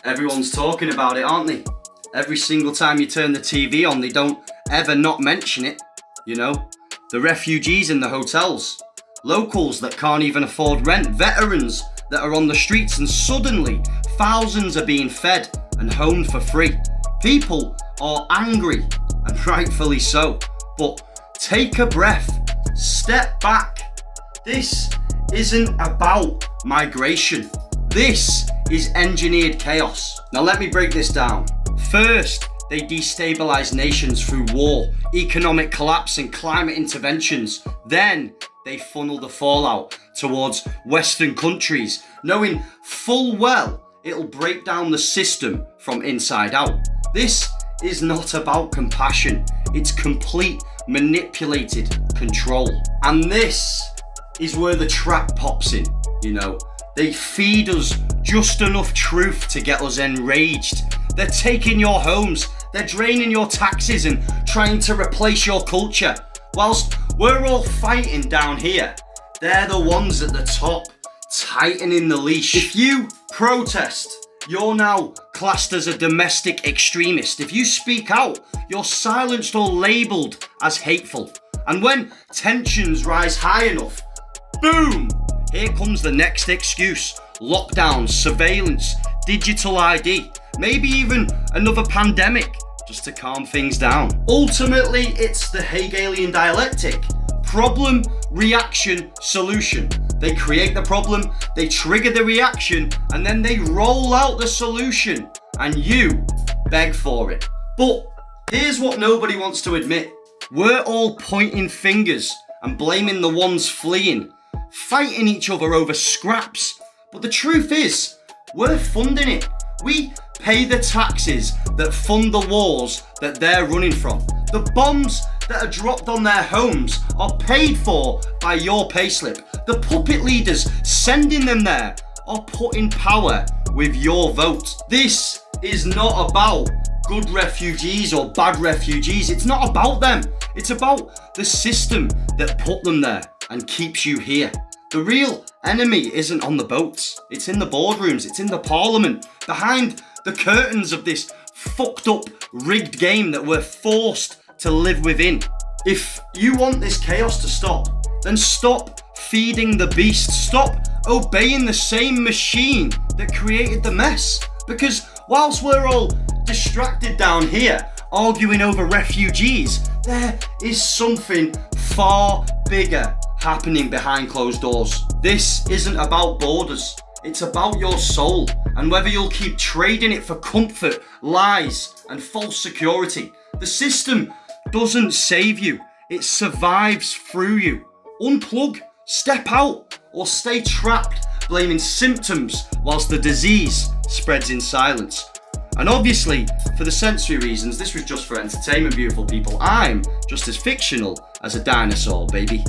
Everyone's talking about it, aren't they? Every single time you turn the TV on, they don't ever not mention it. You know, the refugees in the hotels, locals that can't even afford rent, veterans that are on the streets, and suddenly thousands are being fed and homed for free. People are angry, and rightfully so. But take a breath, step back. This isn't about migration. This is engineered chaos. Now let me break this down. First, they destabilize nations through war, economic collapse and climate interventions. Then they funnel the fallout towards Western countries, knowing full well it'll break down the system from inside out. This is not about compassion. It's complete manipulated control. And this is where the trap pops in, you know. They feed us just enough truth to get us enraged. They're taking your homes, they're draining your taxes and trying to replace your culture. Whilst we're all fighting down here, they're the ones at the top, tightening the leash. If you protest, you're now classed as a domestic extremist. If you speak out, you're silenced or labelled as hateful. And when tensions rise high enough, boom! Here comes the next excuse. Lockdowns, surveillance, digital ID, maybe even another pandemic, just to calm things down. Ultimately, it's the Hegelian dialectic. Problem, reaction, solution. They create the problem, they trigger the reaction, and then they roll out the solution, and you beg for it. But here's what nobody wants to admit. We're all pointing fingers and blaming the ones fleeing, fighting each other over scraps. But the truth is, we're funding it. We pay the taxes that fund the wars that they're running from. The bombs that are dropped on their homes are paid for by your payslip. The puppet leaders sending them there are put in power with your vote. This is not about good refugees or bad refugees. It's not about them. It's about the system that put them there and keeps you here. The real enemy isn't on the boats. It's in the boardrooms. It's in the parliament. Behind the curtains of this fucked up, rigged game that we're forced to live within. If you want this chaos to stop, then stop feeding the beast. Stop obeying the same machine that created the mess. Because whilst we're all distracted down here, arguing over refugees, there is something far bigger happening behind closed doors. This isn't about borders. It's about your soul and whether you'll keep trading it for comfort, lies, and false security. The system doesn't save you. It survives through you. Unplug, step out, or stay trapped, blaming symptoms whilst the disease spreads in silence. And obviously, for the sensory reasons, this was just for entertainment, beautiful people. I'm just as fictional as a dinosaur, baby.